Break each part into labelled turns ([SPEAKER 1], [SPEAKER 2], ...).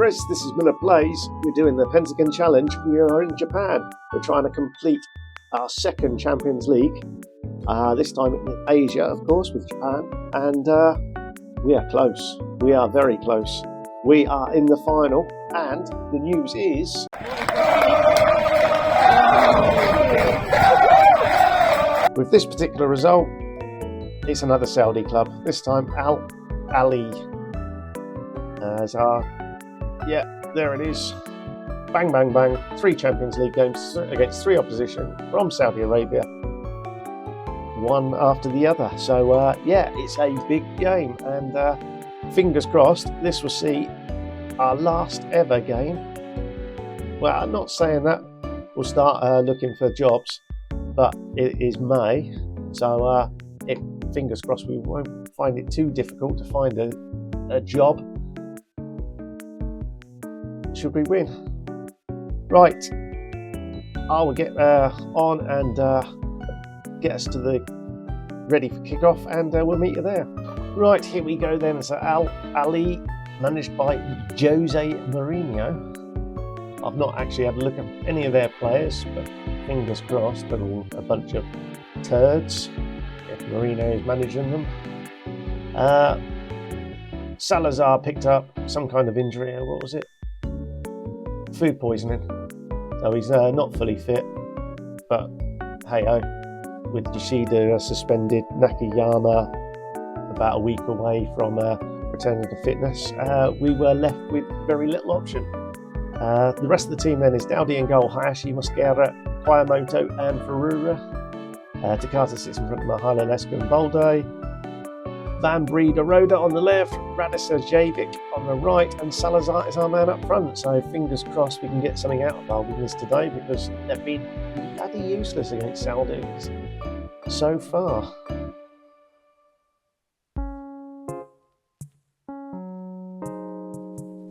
[SPEAKER 1] Chris, this is Miller Plays. We're doing the Pentagon Challenge. We are in Japan. We're trying to complete our second Champions League. This time in Asia, of course, with Japan. And we are close. We are very close. We are in the final. And the news is... with this particular result, it's another Saudi club. This time Al Ali. As our... yeah, there it is. Bang, bang, bang. 3 Champions League games against 3 opposition from Saudi Arabia. One after the other. So, yeah, it's a big game. And fingers crossed, this will see our last ever game. Well, I'm not saying that we'll start looking for jobs, but it is May. So, fingers crossed we won't find it too difficult to find a job. Should we win? Right, I will get on and get us to the ready for kickoff, and we'll meet you there. Right, here we go then. So Al Ali, managed by Jose Mourinho. I've not actually had a look at any of their players, but fingers crossed they're all a bunch of turds if Mourinho is managing them. Salazar picked up some kind of injury. What was it? Food poisoning. So he's not fully fit, but hey-ho. With Yoshida suspended, Nakayama about a week away from returning to fitness, we were left with very little option. The rest of the team then is Dowdy in goal, Hayashi, Mosquera, Kwayamoto and Furura. Takata sits in front of Mihailo Lesko and Balde. Van Breda Roda on the left, Radisa Javik on the right, and Salazar is our man up front. So fingers crossed we can get something out of our winners today, because they've been bloody useless against Saudis so far.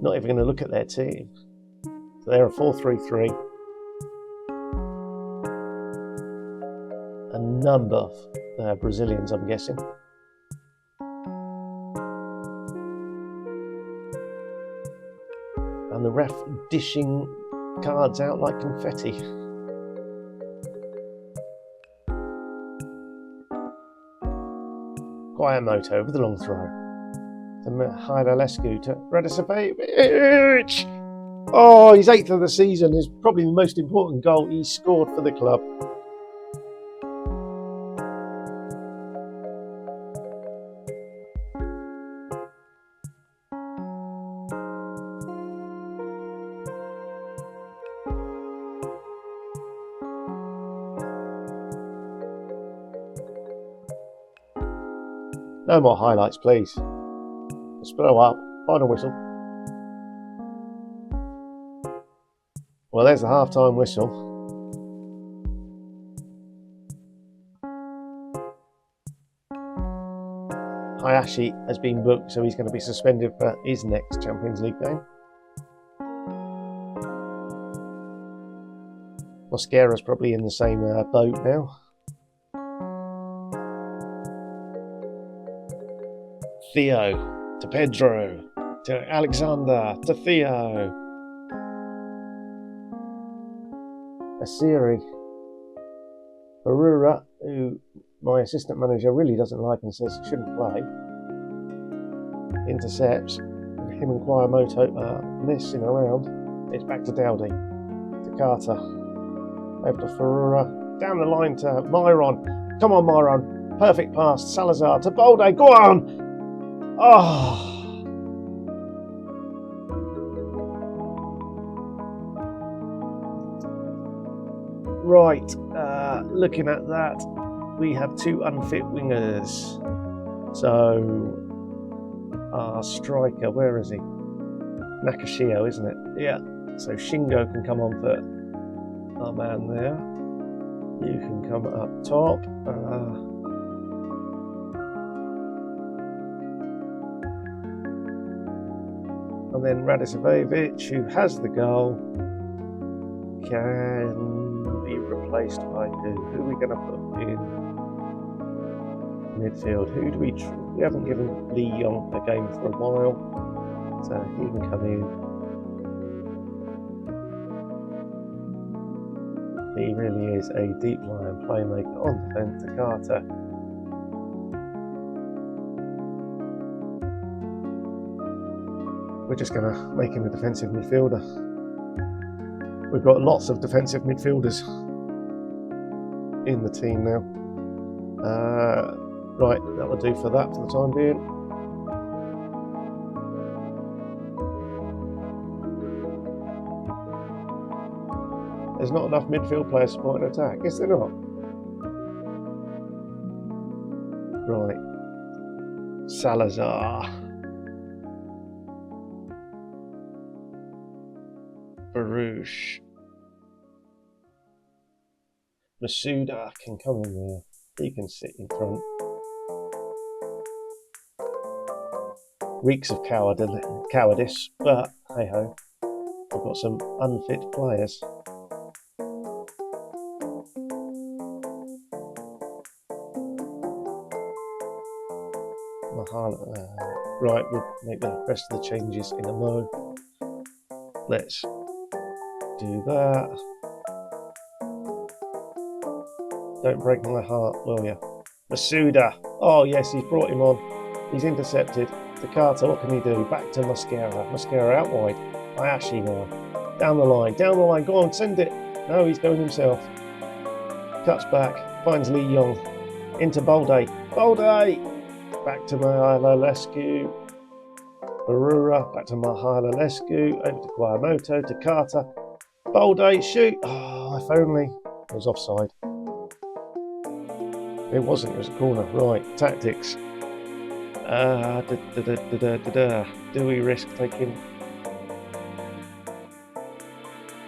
[SPEAKER 1] Not even going to look at their team. So they're a 4-3-3. A number of Brazilians, I'm guessing. And the ref dishing cards out like confetti. Kwayamoto with the long throw. To Mihailo Lesko to Radicevic. Oh, his 8th of the season is probably the most important goal he's scored for the club. No more highlights, please. Let's blow up. Final whistle. Well, there's the half-time whistle. Hayashi has been booked, so he's going to be suspended for his next Champions League game. Mosquera's probably in the same boat now. Theo to Pedro to Alexander to Theo. Asiri. Barura, who my assistant manager really doesn't like and says shouldn't play. Intercepts. Him and Kwayamoto are messing around. It's back to Dowdy. To Carter. Over to Furura. Down the line to Myron. Come on, Myron. Perfect pass. Salazar to Balde. Go on! Oh! Right, looking at that, we have 2 unfit wingers. So, our striker, where is he? Nakashio, isn't it? Yeah, so Shingo can come on for our man there. You can come up top. And then Radicevic, who has the goal, can be replaced by who? Who are we going to put in midfield? Who do we... We haven't given Lee Young a game for a while, so he can come in. He really is a deep lying playmaker. On defence to Carter. We're just going to make him a defensive midfielder. We've got lots of defensive midfielders in the team now. Right, that will do for that for the time being. There's not enough midfield players to support an attack. Is there not? Right. Salazar. Baruch. Masuda can come in there. He can sit in front. Reeks of cowardice, but hey ho, we've got some unfit players. Right, we'll make the rest of the changes in a mo. Let's do that. Don't break my heart, will you? Masuda. Oh yes, he's brought him on. He's intercepted. Takata, what can he do? Back to Mascara. Mascara out wide. Hayashi now. Down the line. Down the line. Go on, send it. No, he's going himself. Cuts back. Finds Lee Yong. Into Bolde. Bolde! Back to Mahalalescu. Barura. Back to Mahalalescu. Over to Guayamoto. Takata. Bolde. Shoot! Oh, if only. It was offside. It wasn't. It was a corner. Right. Tactics. Do we risk taking?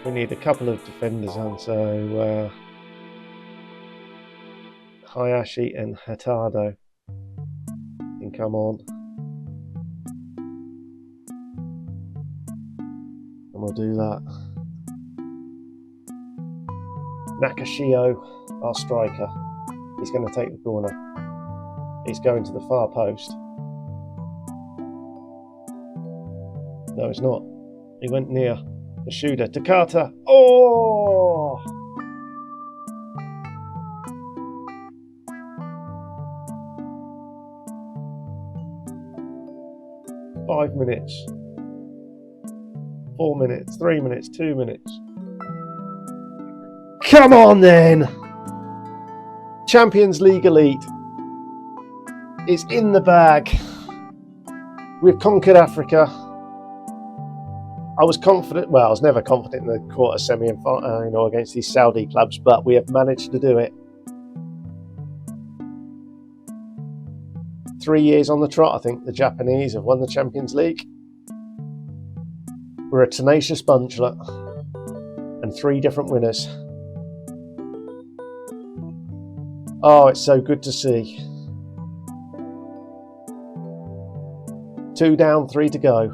[SPEAKER 1] We need a couple of defenders on, so Hayashi and Hatado can come on, and we'll do that. Nakashio, our striker, he's going to take the corner. He's going to the far post. No, it's not. He went near the shooter. Takata. Oh! Five minutes. 4 minutes. 3 minutes. 2 minutes. Come on then! Champions League Elite. It's in the bag. We've conquered Africa. I was confident, well, I was never confident in the quarter semi and final, against these Saudi clubs, but we have managed to do it. 3 years on the trot, I think the Japanese have won the Champions League. We're a tenacious bunch, look, and 3 different winners. Oh, it's so good to see. 2 down, 3 to go.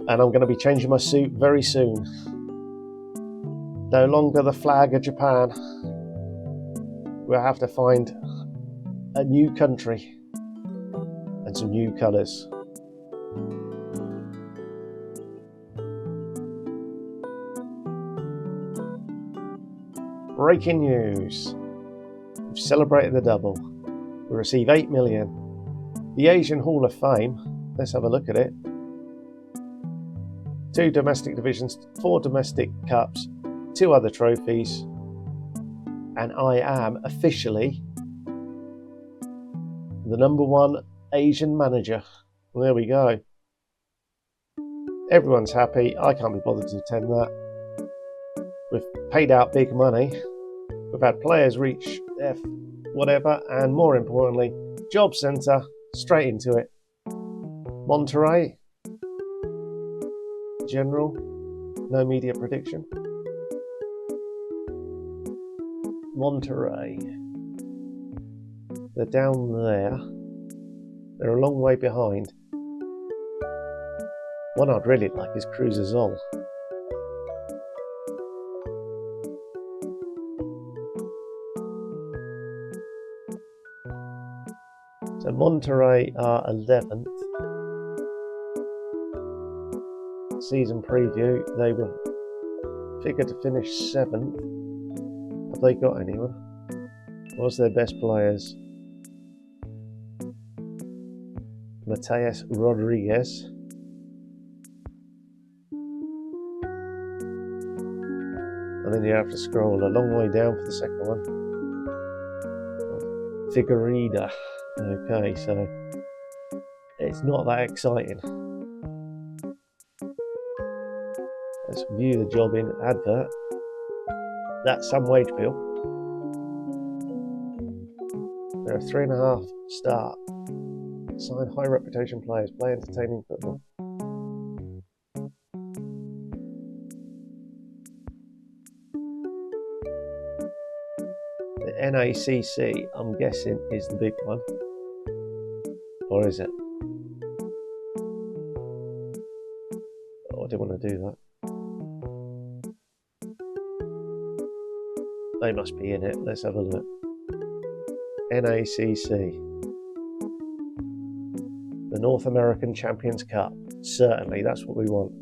[SPEAKER 1] And I'm going to be changing my suit very soon. No longer the flag of Japan. We'll have to find a new country and some new colours. Breaking news. We've celebrated the double. We receive 8 million. The Asian Hall of Fame. Let's have a look at it. 2 domestic divisions, 4 domestic cups, 2 other trophies, and I am officially the #1 Asian manager. Well, there we go. Everyone's happy. I can't be bothered to attend that. We've paid out big money. We've had players reach their whatever, and more importantly, job centre, straight into it. Monterrey. General, no media prediction. Monterrey. They're down there. They're a long way behind. One I'd really like is Cruz Azul. So Monterrey are 11th. season preview, they were figured to finish 7th. Have they got anyone? What's their best players? Mateus Rodriguez. And then you have to scroll a long way down for the second one. Figueroa. Okay, so it's not that exciting. Let's view the job in advert. That's some wage bill. There are 3.5 star. Sign high reputation players, play entertaining football. The NACC, I'm guessing, is the big one. Or is it? Oh, I didn't want to do that. They must be in it. Let's have a look. NACC. The North American Champions Cup. Certainly, that's what we want.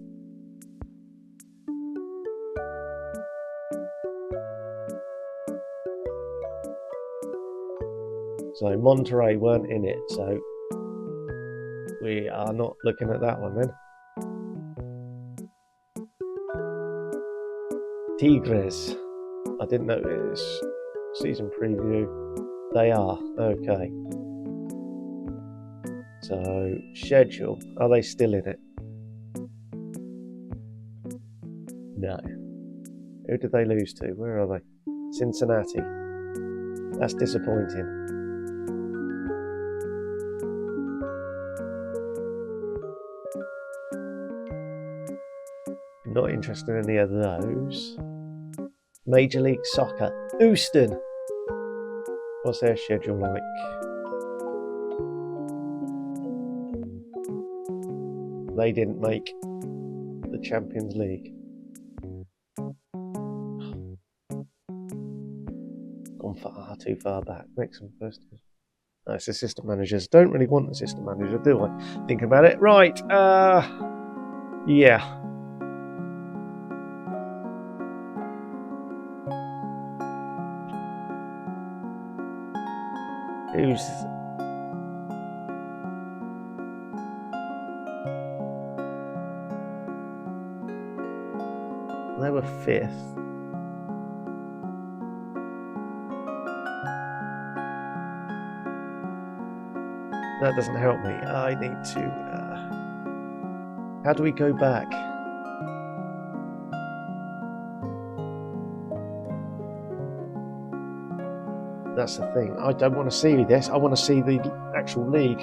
[SPEAKER 1] So Monterrey weren't in it, so we are not looking at that one then. Tigres. I didn't know it was season preview. They are, okay. So, schedule. Are they still in it? No. Who did they lose to? Where are they? Cincinnati. That's disappointing. Not interested in any of those. Major League Soccer. Houston. What's their schedule like? They didn't make the Champions League. Gone far too far back. Next one first. No, it's assistant managers. Don't really want an assistant manager, do I? Think about it. Right. Yeah. Who's... They were 5th. That doesn't help me. I need to... How do we go back? That's the thing. I don't want to see this. I want to see the actual league.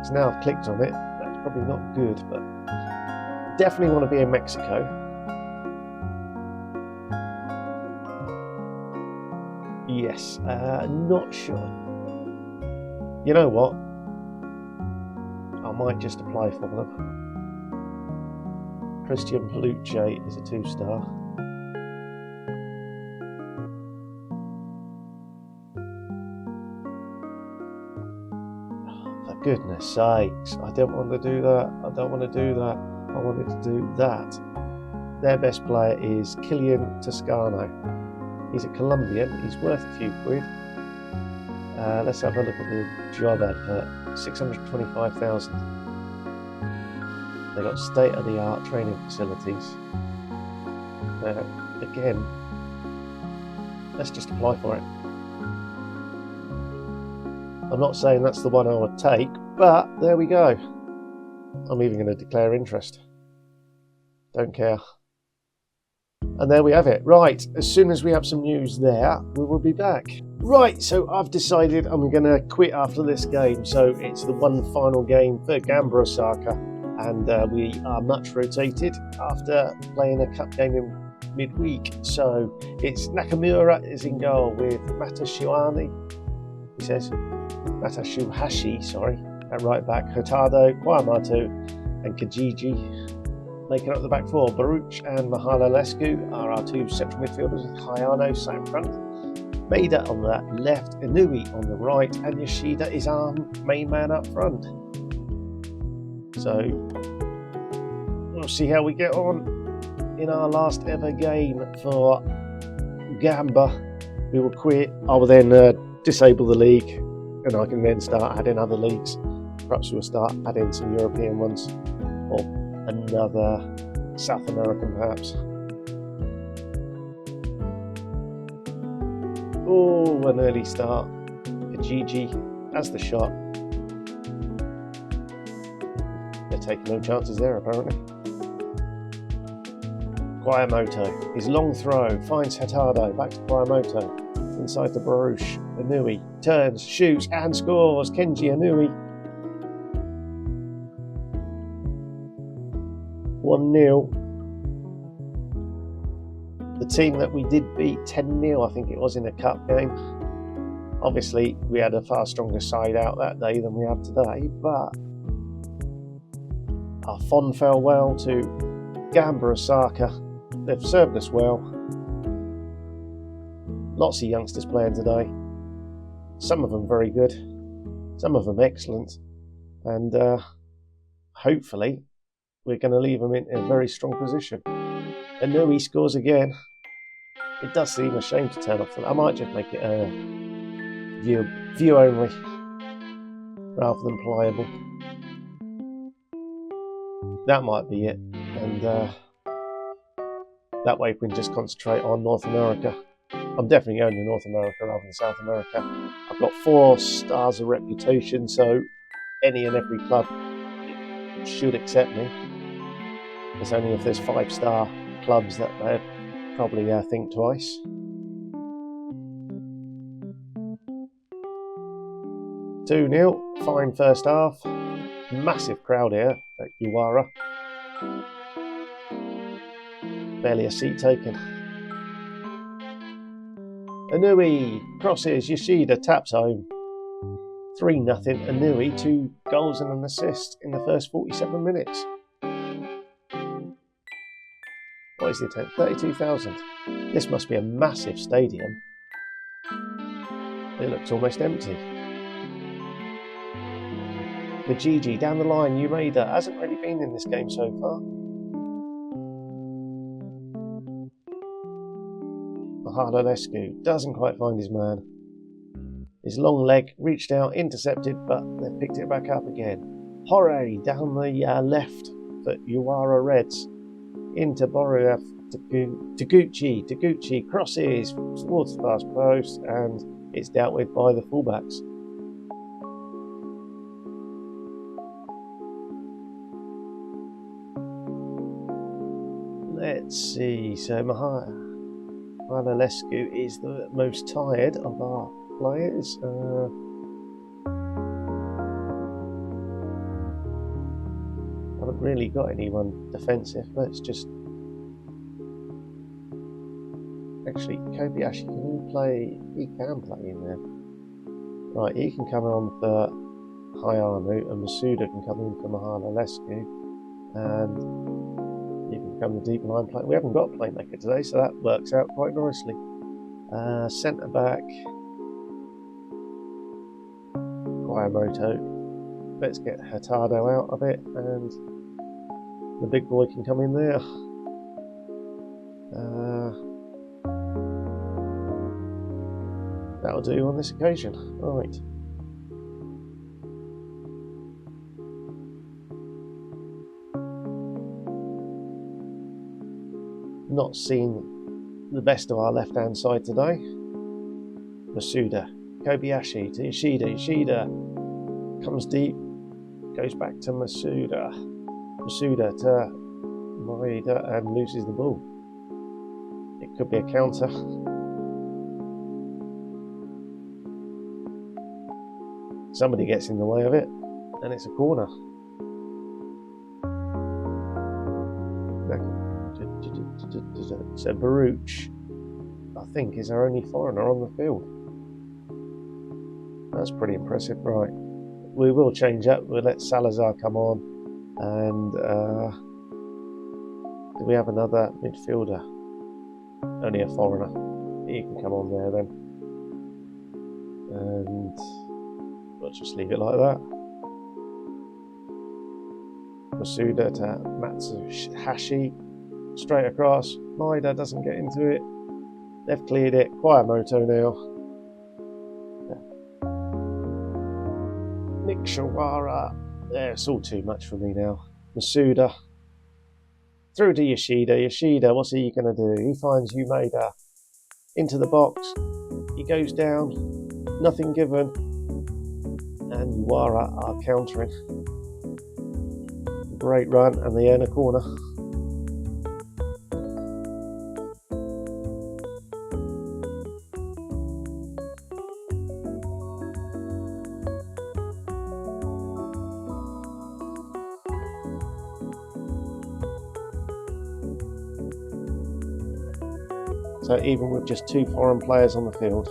[SPEAKER 1] So now I've clicked on it. That's probably not good, but definitely want to be in Mexico. Yes. Not sure. You know what? I might just apply for them. Christian Peluche is a 2-star. Goodness sakes, I don't want to do that. I don't want to do that. I wanted to do that. Their best player is Kylian Toscano. He's a Colombian. He's worth a few quid. Let's have a look at the job advert. 625,000. They've got state-of-the-art training facilities. Again, let's just apply for it. I'm not saying that's the one I would take, but there we go. I'm even going to declare interest. Don't care. And there we have it. Right, as soon as we have some news there, we will be back. Right, so I've decided I'm going to quit after this game. So it's the one final game for G-Osaka, and we are much rotated after playing a cup game in midweek. So it's Nakamura is in goal with Matashiwani. He says Matashuhashi, sorry, at right back. Hurtado, Kwamatu, and Kijiji making up the back four. Baruch and Mahalalescu are our 2 central midfielders with Hayano sat in front. Maeda on the left, Inui on the right, and Yoshida is our main man up front. So we'll see how we get on in our last ever game for Gamba. We will quit. I will then disable the league, and I can then start adding other leagues. Perhaps we'll start adding some European ones, or another South American perhaps. Oh, an early start for Gigi as the shot. They're taking no chances there apparently. Kwaimoto, his long throw, finds Hatado, back to Kwaimoto, inside the Baruch. Inui turns, shoots and scores. Kenji Inui. 1-0. The team that we did beat 10-0, I think it was, in a cup game. Obviously, we had a far stronger side out that day than we have today, but our fond farewell to G-Osaka. They've served us well. Lots of youngsters playing today. Some of them very good, some of them excellent, and hopefully we're going to leave them in a very strong position. Inui scores again. It does seem a shame to turn off. I might just make it a view only rather than playable. That might be it, and that way we can just concentrate on North America. I'm definitely going to North America rather than South America. I've got 4 stars of reputation, so any and every club should accept me. It's only if there's 5-star clubs that they'd probably think twice. "2-0, fine first half. Massive crowd here at Uwara. Barely a seat taken. Inui crosses, Yoshida taps home. 3-0 Inui, 2 goals and an assist in the first 47 minutes. What is the attendance? 32,000. This must be a massive stadium. It looks almost empty. The Gigi down the line, Umaida hasn't really been in this game so far. Mahalolescu doesn't quite find his man. His long leg reached out, intercepted, but they've picked it back up again. Hore down the left for Uwara Reds. Into Boriev, Taguchi crosses towards the fast post, and it's dealt with by the fullbacks. Let's see, so Mahalolescu is the most tired of our players. Haven't really got anyone defensive. Let's just... Actually, Kobayashi, can he play? He can play in there. Right, he can come on for Hayano, and Masuda can come in for Mahalolescu, and he can become the deep line player. We haven't got a playmaker today, so that works out quite nicely. Centre back, Kwaimoto. Let's get Hatado out of it, and the big boy can come in there. That'll do on this occasion. Right. Not seen the best of our left-hand side today. Masuda, Kobayashi to Yoshida. Yoshida comes deep, goes back to Masuda. Masuda to Maeda and loses the ball. It could be a counter. Somebody gets in the way of it, and it's a corner. So Baruch, I think, is our only foreigner on the field. That's pretty impressive. Right, we will change up. We'll let Salazar come on, and do we have another midfielder? Only a foreigner. He can come on there then, and we'll just leave it like that. Masuda to Matsuhashi. Straight across. Maeda doesn't get into it. They've cleared it. Kwamoto now. Nick Shawara. It's all too much for me now. Masuda. Through to Yoshida. Yoshida, what's he going to do? He finds Maeda into the box. He goes down. Nothing given. And Uwara are countering. Great run, and they earn a corner. So even with just 2 foreign players on the field,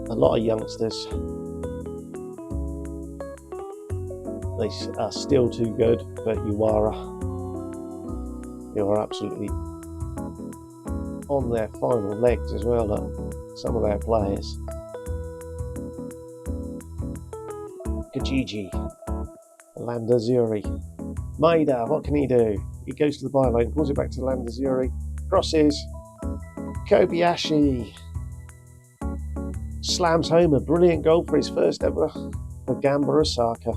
[SPEAKER 1] a lot of youngsters, they are still too good, but you are absolutely on their final legs as well, some of their players. Kijiji, Landazuri, Maeda, what can he do? He goes to the byline, pulls it back to Landazuri, crosses, Kobayashi slams home a brilliant goal for his first ever for Gamba-Osaka.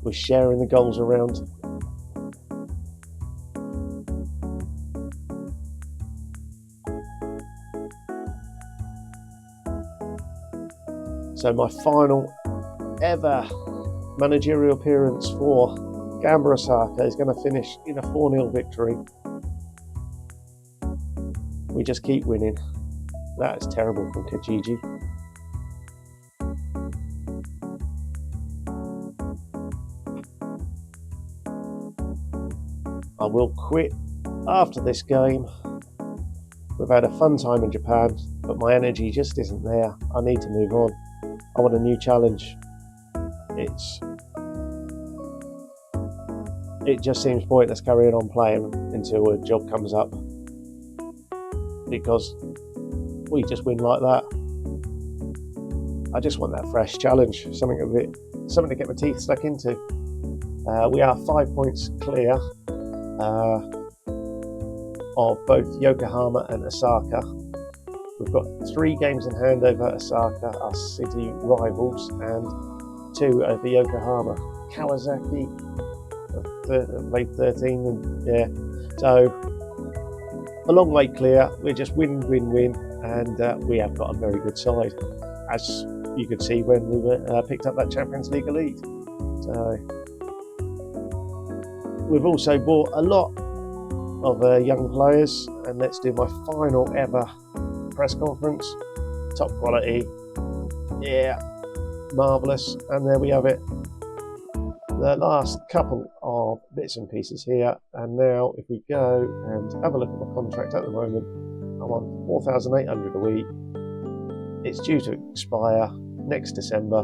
[SPEAKER 1] We're sharing the goals around. So my final ever managerial appearance for Gamba-Osaka is going to finish in a 4-0 victory. We just keep winning. That is terrible from Kijiji. I will quit after this game. We've had a fun time in Japan, but my energy just isn't there. I need to move on. I want a new challenge. It just seems pointless carrying on playing until a job comes up, because we just win like that. I just want that fresh challenge, something to get my teeth stuck into. We are 5 points clear of both Yokohama and Osaka. We've got 3 games in hand over Osaka, our city rivals, and 2 over Yokohama. Kawasaki played 13, and yeah, so a long way clear. We're just win, and we have got a very good side, as you could see when we picked up that Champions League elite. So we've also bought a lot of young players, and let's do my final ever press conference. Top quality, yeah, marvellous. And there we have it, the last couple of bits and pieces here. And now if we go and have a look at my contract at the moment, I'm on 4,800 a week. It's due to expire next December,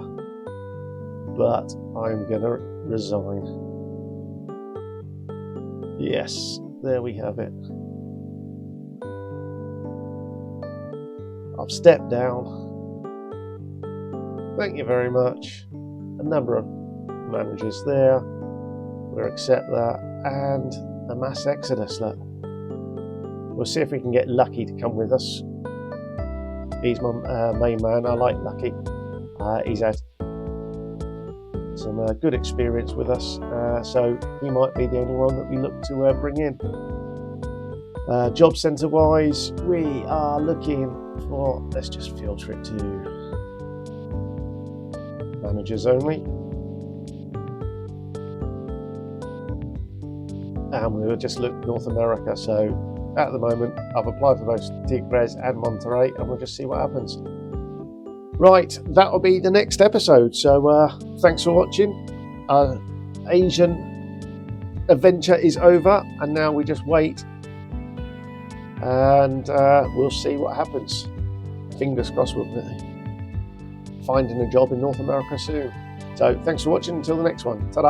[SPEAKER 1] but I'm gonna resign. Yes, there we have it. I've stepped down. Thank you very much. A number of managers there. We'll accept that, and a mass exodus. Look, we'll see if we can get Lucky to come with us. He's my main man. I like Lucky. He's had some good experience with us, so he might be the only one that we look to bring in. Job centre wise, we are looking for, let's just filter it to managers only, and we will just look North America. So at the moment I've applied for both Tigres and Monterrey, and we'll just see what happens. Right, that will be the next episode. So thanks for watching. Asian adventure is over, and now we just wait, and we'll see what happens. Fingers crossed we'll be finding a job in North America soon. So thanks for watching. Until the next one. Ta-da.